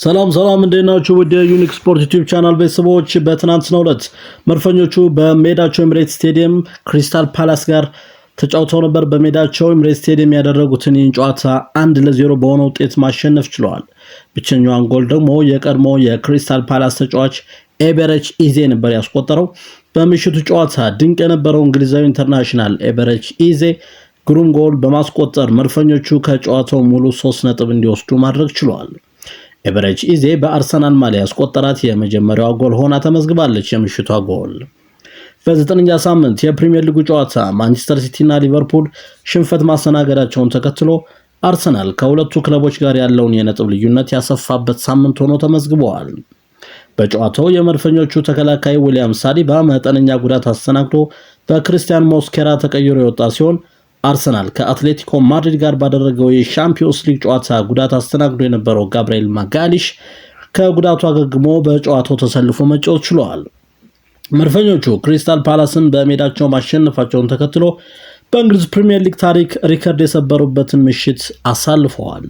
ሰላም እንደናችሁ ወደ ዩኒክ ስፖርት ዩቲዩብ ቻናል ቤተሰቦች በትናንትናው ዕለት መድፈኞቹ በሜዳቸው ኤምሬትስ ስቴዲየም ክሪስታል ፓላስ ጋር ተጫውተው ነበር። በሜዳቸው ኤምሬትስ ስቴዲየም ያደረጉትን ጨዋታ 1-0 በሆነ ውጤት ማሸነፍ ችለዋል። ብቸኛዋን ጎል ደግሞ የቀድሞ የክሪስታል ፓላስ ተጫዋች ኤቤሬቺ ኢዜ ነበር ያስቆጠረው። በምሽቱ ጨዋታ ድንቅ የነበረው እንግሊዛዊ ኢንተርናሽናል ኤቤሬቺ ኢዜ ግሩም ጎል በማስቆጠር መድፈኞቹ ከጨዋታው ሙሉ 3 ነጥብ እንዲወስዱ ማድረግ ችለዋል። ኤቤሬቺ ኢዜ በአርሰናል ማሊያ ያስቆጠራት የመጀመሪያዋ ጎል ሆና ተመዝግባለች። የምሽቷ ጎል በ9ኛ ሳምንት የፕሪሚየር ሊጉ ጨዋታ ማንቸስተር ሲቲ እና ሊቨርፑል ሽንፈት ማስተናገዳቸውን ተከትሎ አርሰናል ከሁለቱ ክለቦች ጋር ያለውን የነጥብ ልዩነት ያሰፋበት ሳምንት ሆኖ ተመዝግቧል። በጨዋታው የመድፈኞቹ ተከላካይ ዊሊያም ሳሊባ መጠነኛ ጉዳት አስተናግዶ በክሪስቲያን ሞስኬራ ተቀይሮ የወጣ ሲሆን አርሰናል ከአትሌቲኮ ማድሪድ ጋር ባደረገው የሻምፒዮንስ ሊግ ጨዋታ ጉዳት አስተናግዶ የነበረው ጋብሪኤል ማጋሊሽ ከጉዳቱ አገግሞ በጨዋታው ተሰልፎ መጫወት ችሏል። መድፈኞቹ ክሪስታል ፓላስን በሜዳቸው ማሸነፋቸውን ተከትሎ በእንግሊዝ ፕሪሚየር ሊግ ታሪክ ሪከርድ የሰበሩበትን ምሽት አሳልፈዋል።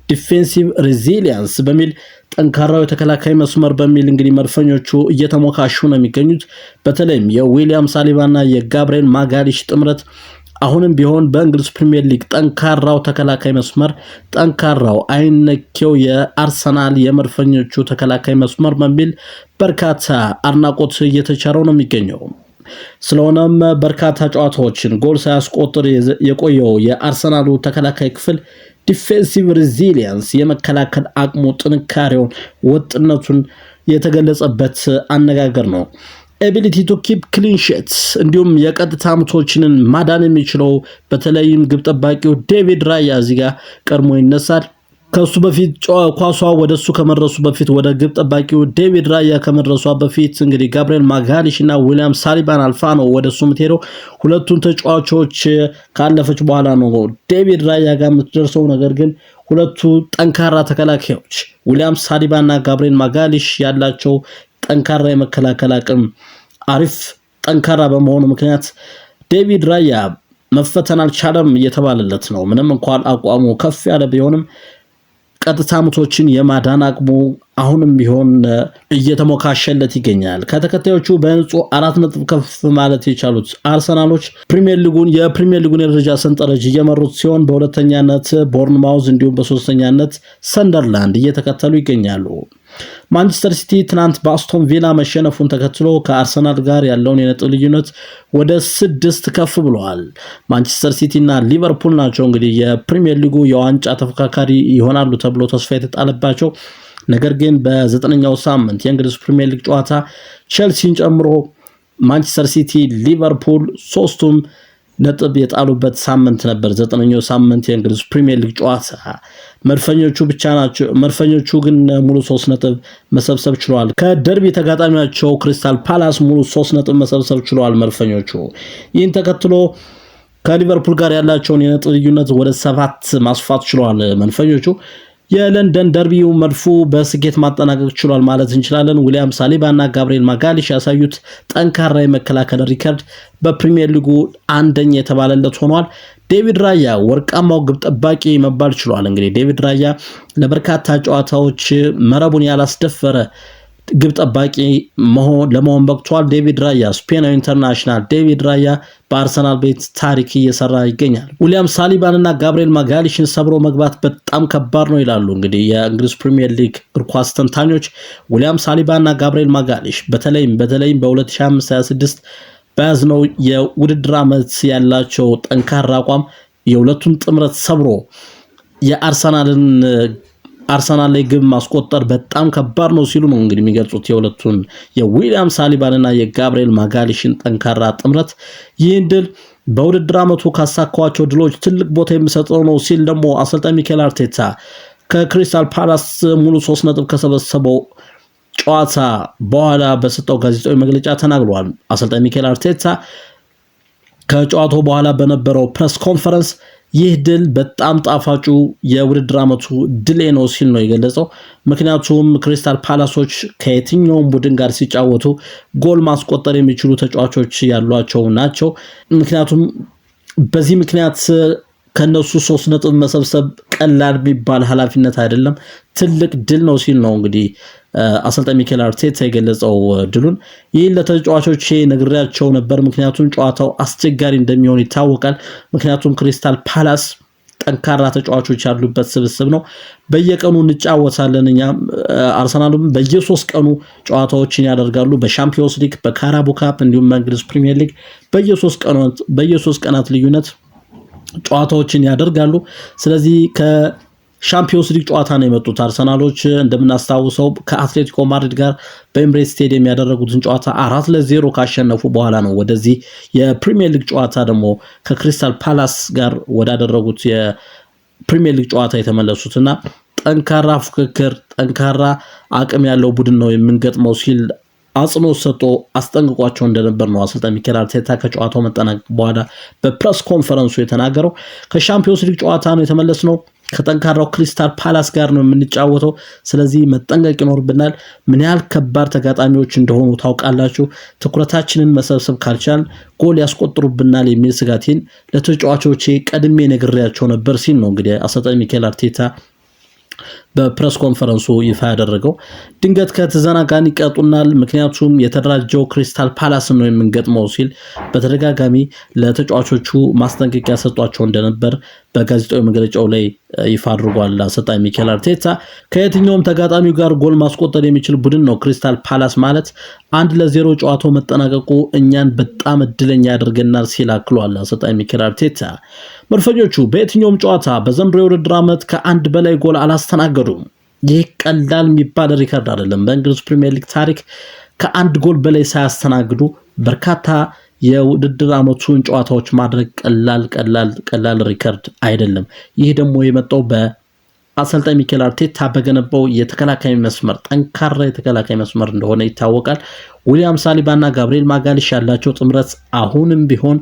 ዲፌንሲቭ ሬዚሊየንስ በሚል ጠንካራው የተከላካይ መስመር በሚል እንግዲህ መድፈኞቹ እየተሞካሹ ነው የሚገኙት። በተለይም የዊሊያም ሳሊባና የጋብሪኤል ማጋሊሽ ጥምረት አሁንም ቢሆን በእንግሊዝ ፕሪሚየር ሊግ ጠንካራው ተከላካይ መስመር ጠንካራው አይነኬው የአርሰናል የመድፈኞቹ ተከላካይ መስመር በሚል በርካታ አድናቆት እየተቸረው ነው የሚገኘው። ስለሆነም በርካታ ጨዋታዎችን ጎል ሳያስቆጥር የቆየው የአርሰናሉ ተከላካይ ክፍል ዲፌንሲቭ ሬዚሊየንስ የመከላከል አቅሙ ጥንካሬውን ወጥነቱን የተገለጸበት አነጋገር ነው። ኤቢሊቲ ቱ ኪፕ ክሊን ሺትስ እንዲሁም የቀጥታ ምቶችን ማዳን የሚችለው በተለይም ግብ ጠባቂው ዴቪድ ራያ እዚህ ጋር ቀድሞ ይነሳል። ከሱ በፊት ኳሷ ወደሱ ከመድረሱ በፊት ወደ ግብ ጠባቂው ዴቪድ ራያ ከመድረሷ በፊት እንግዲህ ጋብሪኤል ማጋሊሽ እና ዊሊያም ሳሊባን አልፋ ነው ወደሱ የምትሄደው። ሁለቱን ተጫዋቾች ካለፈች በኋላ ነው ዴቪድ ራያ ጋር የምትደርሰው። ነገር ግን ሁለቱ ጠንካራ ተከላካዮች ዊሊያም ሳሊባ እና ጋብሪኤል ማጋሊሽ ያላቸው ጠንካራ የመከላከል አቅም አሪፍ ጠንካራ በመሆኑ ምክንያት ዴቪድ ራያ መፈተን አልቻለም እየተባለለት ነው። ምንም እንኳን አቋሙ ከፍ ያለ ቢሆንም ቀጥታ ምቶችን የማዳን አቅሙ አሁንም ቢሆን እየተሞካሸለት ይገኛል። ከተከታዮቹ በንጹህ 4 ነጥብ ከፍ ማለት የቻሉት አርሰናሎች የፕሪሚየር ሊጉን የደረጃ ሰንጠረዥ እየመሩት ሲሆን በሁለተኛነት ቦርንማውዝ እንዲሁም በሶስተኛነት ሰንደርላንድ እየተከተሉ ይገኛሉ። ማንቸስተር ሲቲ ትናንት በአስቶን ቪላ መሸነፉን ተከትሎ ከአርሰናል ጋር ያለውን የነጥብ ልዩነት ወደ 6 ከፍ ብሏል። ማንቸስተር ሲቲ እና ሊቨርፑል ናቸው እንግዲህ የፕሪሚየር ሊጉ የዋንጫ ተፎካካሪ ይሆናሉ ተብሎ ተስፋ የተጣለባቸው። ነገር ግን በ9ኛው ሳምንት የእንግሊዝ ፕሪሚየር ሊግ ጨዋታ ቼልሲን ጨምሮ ማንቸስተር ሲቲ፣ ሊቨርፑል ሶስቱም ነጥብ የጣሉበት ሳምንት ነበር። 9ኛው ሳምንት የእንግሊዝ ፕሪሚየር ሊግ ጨዋታ መድፈኞቹ ግን ሙሉ 3 ነጥብ መሰብሰብ ችለዋል። ከደርቢ ተጋጣሚያቸው ክሪስታል ፓላስ ሙሉ 3 ነጥብ መሰብሰብ ችለዋል መድፈኞቹ። ይህን ተከትሎ ከሊቨርፑል ጋር ያላቸውን የነጥብ ልዩነት ወደ 7 ማስፋት ችለዋል መድፈኞቹ። የለንደን ደርቢው መድፉ በስኬት ማጠናቀቅ ችሏል ማለት እንችላለን። ዊሊያም ሳሊባ እና ጋብሪኤል ማጋሊሽ ያሳዩት ጠንካራ የመከላከል ሪከርድ በፕሪሚየር ሊጉ አንደኛ የተባለለት ሆኗል። ዴቪድ ራያ ወርቃማው ግብ ጠባቂ መባል ችሏል። እንግዲህ ዴቪድ ራያ ለበርካታ ጨዋታዎች መረቡን ያላስደፈረ ግብ ጠባቂ ለመሆን በቅቷል። ዴቪድ ራያ ስፔናዊ ኢንተርናሽናል ዴቪድ ራያ በአርሰናል ቤት ታሪክ እየሰራ ይገኛል። ዊሊያም ሳሊባን እና ጋብሪኤል ማጋሊሽን ሰብሮ መግባት በጣም ከባድ ነው ይላሉ እንግዲህ የእንግሊዝ ፕሪሚየር ሊግ እግር ኳስ ተንታኞች። ዊሊያም ሳሊባ እና ጋብሪኤል ማጋሊሽ በተለይም በ2025-26 በያዝነው የውድድር ዓመት ያላቸው ጠንካራ አቋም የሁለቱን ጥምረት ሰብሮ አርሰናል ላይ ግብ ማስቆጠር በጣም ከባድ ነው ሲሉ ነው እንግዲህ የሚገልጹት የሁለቱን የዊሊያም ሳሊባን እና የጋብሪኤል ማጋሊሽን ጠንካራ ጥምረት። ይህን ድል በውድድር ዓመቱ ካሳካዋቸው ድሎች ትልቅ ቦታ የሚሰጠው ነው ሲል ደግሞ አሰልጣኝ ሚኬል አርቴታ ከክሪስታል ፓላስ ሙሉ 3 ነጥብ ከሰበሰበው ጨዋታ በኋላ በሰጠው ጋዜጣዊ መግለጫ ተናግሯል። አሰልጣኝ ሚኬል አርቴታ ከጨዋታው በኋላ በነበረው ፕሬስ ኮንፈረንስ ይህ ድል በጣም ጣፋጩ የውድድር ዓመቱ ድሌ ነው ሲል ነው የገለጸው። ምክንያቱም ክሪስታል ፓላሶች ከየትኛውም ቡድን ጋር ሲጫወቱ ጎል ማስቆጠር የሚችሉ ተጫዋቾች ያሏቸው ናቸው። በዚህ ምክንያት ከነሱ 3 ነጥብ መሰብሰብ ቀላል ቢባል ኃላፊነት አይደለም ትልቅ ድል ነው ሲል ነው እንግዲህ አሰልጣኝ ሚኬል አርቴታ የገለጸው ድሉን። ይህን ለተጫዋቾች ነግሬያቸው ነበር ምክንያቱም ጨዋታው አስቸጋሪ እንደሚሆን ይታወቃል። ምክንያቱም ክሪስታል ፓላስ ጠንካራ ተጫዋቾች ያሉበት ስብስብ ነው። በየቀኑ እንጫወታለን እኛ አርሰናልም በየ3 ቀኑ ጨዋታዎችን ያደርጋሉ። በሻምፒዮንስ ሊግ፣ በካራቦ ካፕ እንዲሁም በእንግሊዝ ፕሪሚየር ሊግ በየ3 ቀናት ልዩነት ጨዋታዎችን ያደርጋሉ። ስለዚህ ከሻምፒዮንስ ሊግ ጨዋታ ነው የመጡት አርሰናሎች እንደምናስታውሰው ከአትሌቲኮ ማድሪድ ጋር በኤምሬትስ ስቴዲየም ያደረጉትን ጨዋታ 4-0 ካሸነፉ በኋላ ነው ወደዚህ የፕሪሚየር ሊግ ጨዋታ ደግሞ ከክሪስታል ፓላስ ጋር ወዳደረጉት የፕሪሚየር ሊግ ጨዋታ የተመለሱትና ጠንካራ ፉክክር ጠንካራ አቅም ያለው ቡድን ነው የምንገጥመው ሲል አጽንኦት ሰጥቶ አስጠንቅቋቸው እንደነበር ነው አሰልጣኝ ሚኬል አርቴታ ከጨዋታው መጠናቀቅ በኋላ በፕሬስ ኮንፈረንሱ የተናገረው። ከሻምፒዮንስ ሊግ ጨዋታ ነው የተመለስነው። ከጠንካራው ክሪስታል ፓላስ ጋር ነው የምንጫወተው። ስለዚህ መጠንቀቅ ይኖርብናል። ምን ያህል ከባድ ተጋጣሚዎች እንደሆኑ ታውቃላችሁ። ትኩረታችንን መሰብሰብ ካልቻልን ጎል ያስቆጥሩብናል የሚል ስጋቴን ለተጫዋቾቼ ቀድሜ ነግሬያቸው ነበር ሲል ነው እንግዲህ አሰልጣኝ ሚኬል አርቴታ በፕሬስ ኮንፈረንሱ ይፋ ያደረገው። ድንገት ከተዘናጋን ይቀጡናል ምክንያቱም የተደራጀው ክሪስታል ፓላስ ነው የምንገጥመው ሲል በተደጋጋሚ ለተጫዋቾቹ ማስጠንቀቂያ ሰጧቸው እንደነበር በጋዜጣዊ መግለጫው ላይ ይፋ አድርጓል አሰልጣኝ ሚኬል አርቴታ። ከየትኛውም ተጋጣሚው ጋር ጎል ማስቆጠር የሚችል ቡድን ነው ክሪስታል ፓላስ ማለት። 1-0 ጨዋታው መጠናቀቁ እኛን በጣም እድለኛ ያደርገናል ሲል አክሏል አሰልጣኝ ሚኬል አርቴታ። መድፈኞቹ በየትኛውም ጨዋታ በዘንድሮ የውድድር ዓመት ከአንድ በላይ ጎል አላስተናገዱም። ይህ ቀላል የሚባል ሪከርድ አይደለም። በእንግሊዝ ፕሪሚየር ሊግ ታሪክ ከአንድ ጎል በላይ ሳያስተናግዱ በርካታ የውድድር ዓመቱን ጨዋታዎች ማድረግ ቀላል ሪከርድ አይደለም። ይህ ደግሞ የመጣው በአሰልጣኝ ሚኬል አርቴታ በገነባው የተከላካይ መስመር ጠንካራ የተከላካይ መስመር እንደሆነ ይታወቃል። ዊሊያም ሳሊባና ጋብሪኤል ማጋሊሽ ያላቸው ጥምረት አሁንም ቢሆን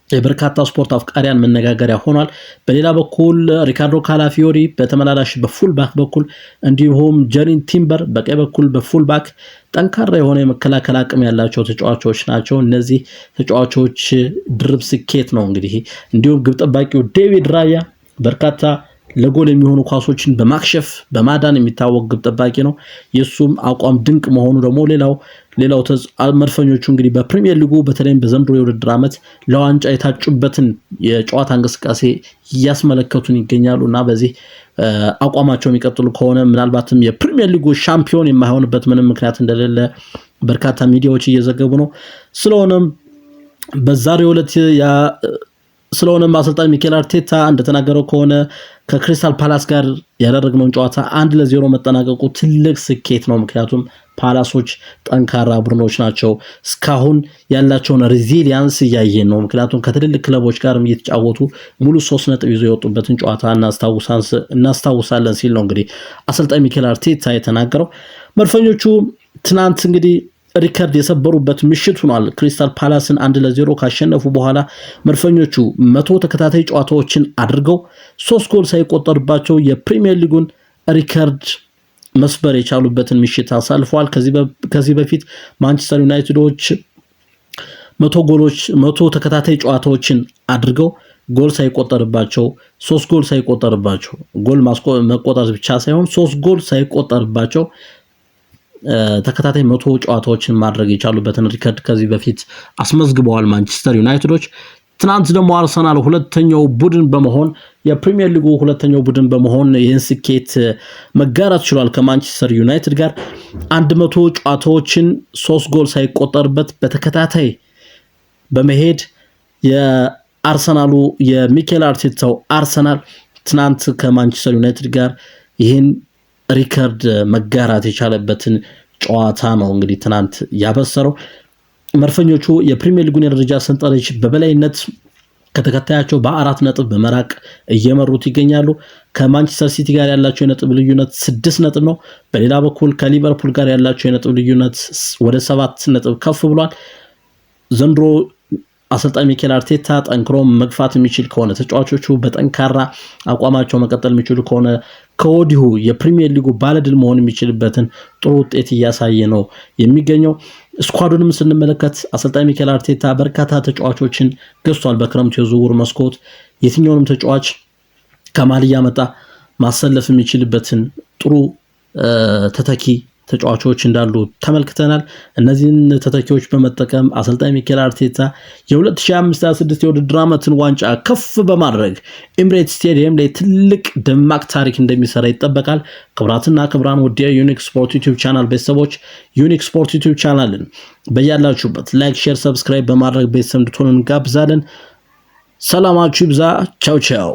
የበርካታ ስፖርት አፍቃሪያን መነጋገሪያ ሆኗል። በሌላ በኩል ሪካርዶ ካላፊዮሪ በተመላላሽ በፉልባክ በኩል እንዲሁም ጀሪን ቲምበር በቀኝ በኩል በፉልባክ ጠንካራ የሆነ የመከላከል አቅም ያላቸው ተጫዋቾች ናቸው። እነዚህ ተጫዋቾች ድርብ ስኬት ነው እንግዲህ። እንዲሁም ግብ ጠባቂው ዴቪድ ራያ በርካታ ለጎል የሚሆኑ ኳሶችን በማክሸፍ በማዳን የሚታወቅ ግብ ጠባቂ ነው። የሱም አቋም ድንቅ መሆኑ ደግሞ ሌላው መድፈኞቹ እንግዲህ በፕሪሚየር ሊጉ በተለይም በዘንድሮ የውድድር ዓመት ለዋንጫ የታጩበትን የጨዋታ እንቅስቃሴ እያስመለከቱን ይገኛሉና በዚህ አቋማቸው የሚቀጥሉ ከሆነ ምናልባትም የፕሪሚየር ሊጉ ሻምፒዮን የማይሆንበት ምንም ምክንያት እንደሌለ በርካታ ሚዲያዎች እየዘገቡ ነው። ስለሆነም አሰልጣኝ ሚኬል አርቴታ እንደተናገረው ከሆነ ከክሪስታል ፓላስ ጋር ያደረግነውን ጨዋታ 1-0 መጠናቀቁ ትልቅ ስኬት ነው። ምክንያቱም ፓላሶች ጠንካራ ቡድኖች ናቸው። እስካሁን ያላቸውን ሬዚሊያንስ እያየን ነው። ምክንያቱም ከትልልቅ ክለቦች ጋር እየተጫወቱ ሙሉ 3 ነጥብ ይዞ የወጡበትን ጨዋታ እናስታውሳለን ሲል ነው እንግዲህ አሰልጣኝ ሚኬል አርቴታ የተናገረው። መድፈኞቹ ትናንት እንግዲህ ሪከርድ የሰበሩበት ምሽት ሆኗል። ክሪስታል ፓላስን 1-0 ካሸነፉ በኋላ መድፈኞቹ 100 ተከታታይ ጨዋታዎችን አድርገው 3 ጎል ሳይቆጠርባቸው የፕሪሚየር ሊጉን ሪከርድ መስበር የቻሉበትን ምሽት አሳልፈዋል። ከዚህ በፊት ማንቸስተር ዩናይትዶች 100 ተከታታይ ጨዋታዎችን አድርገው ጎል ሳይቆጠርባቸው 3 ጎል ሳይቆጠርባቸው ጎል መቆጠር ብቻ ሳይሆን 3 ጎል ሳይቆጠርባቸው ተከታታይ 100 ጨዋታዎችን ማድረግ የቻሉበትን ሪከርድ ከዚህ በፊት አስመዝግበዋል ማንቸስተር ዩናይትዶች። ትናንት ደግሞ አርሰናል ሁለተኛው ቡድን በመሆን የፕሪሚየር ሊጉ ሁለተኛው ቡድን በመሆን ይህን ስኬት መጋራት ችሏል ከማንቸስተር ዩናይትድ ጋር 100 ጨዋታዎችን 3 ጎል ሳይቆጠርበት በተከታታይ በመሄድ የአርሰናሉ የሚኬል አርቴታው አርሰናል ትናንት ከማንቸስተር ዩናይትድ ጋር ይህን ሪከርድ መጋራት የቻለበትን ጨዋታ ነው እንግዲህ ትናንት ያበሰረው። መድፈኞቹ የፕሪሚየር ሊጉን የደረጃ ሰንጠረዥ በበላይነት ከተከታያቸው በ4 ነጥብ በመራቅ እየመሩት ይገኛሉ። ከማንቸስተር ሲቲ ጋር ያላቸው የነጥብ ልዩነት 6 ነጥብ ነው። በሌላ በኩል ከሊቨርፑል ጋር ያላቸው የነጥብ ልዩነት ወደ 7 ነጥብ ከፍ ብሏል። ዘንድሮ አሰልጣኝ ሚኬል አርቴታ ጠንክሮ መግፋት የሚችል ከሆነ ተጫዋቾቹ በጠንካራ አቋማቸው መቀጠል የሚችሉ ከሆነ ከወዲሁ የፕሪሚየር ሊጉ ባለድል መሆን የሚችልበትን ጥሩ ውጤት እያሳየ ነው የሚገኘው። ስኳዱንም ስንመለከት አሰልጣኝ ሚኬል አርቴታ በርካታ ተጫዋቾችን ገዝቷል። በክረምቱ የዝውውር መስኮት የትኛውንም ተጫዋች ከማል እያመጣ ማሰለፍ የሚችልበትን ጥሩ ተተኪ ተጫዋቾች እንዳሉ ተመልክተናል። እነዚህን ተተኪዎች በመጠቀም አሰልጣኝ ሚኬል አርቴታ የ2025-26 የውድድር ዓመትን ዋንጫ ከፍ በማድረግ ኤምሬትስ ስቴዲየም ላይ ትልቅ ደማቅ ታሪክ እንደሚሰራ ይጠበቃል። ክቡራትና ክቡራን ውድ የዩኒክ ስፖርት ዩቲዩብ ቻናል ቤተሰቦች ዩኒክ ስፖርት ዩቲዩብ ቻናልን በያላችሁበት ላይክ፣ ሼር፣ ሰብስክራይብ በማድረግ ቤተሰብ እንድትሆኑ እንጋብዛለን። ሰላማችሁ ይብዛ። ቻው ቻው።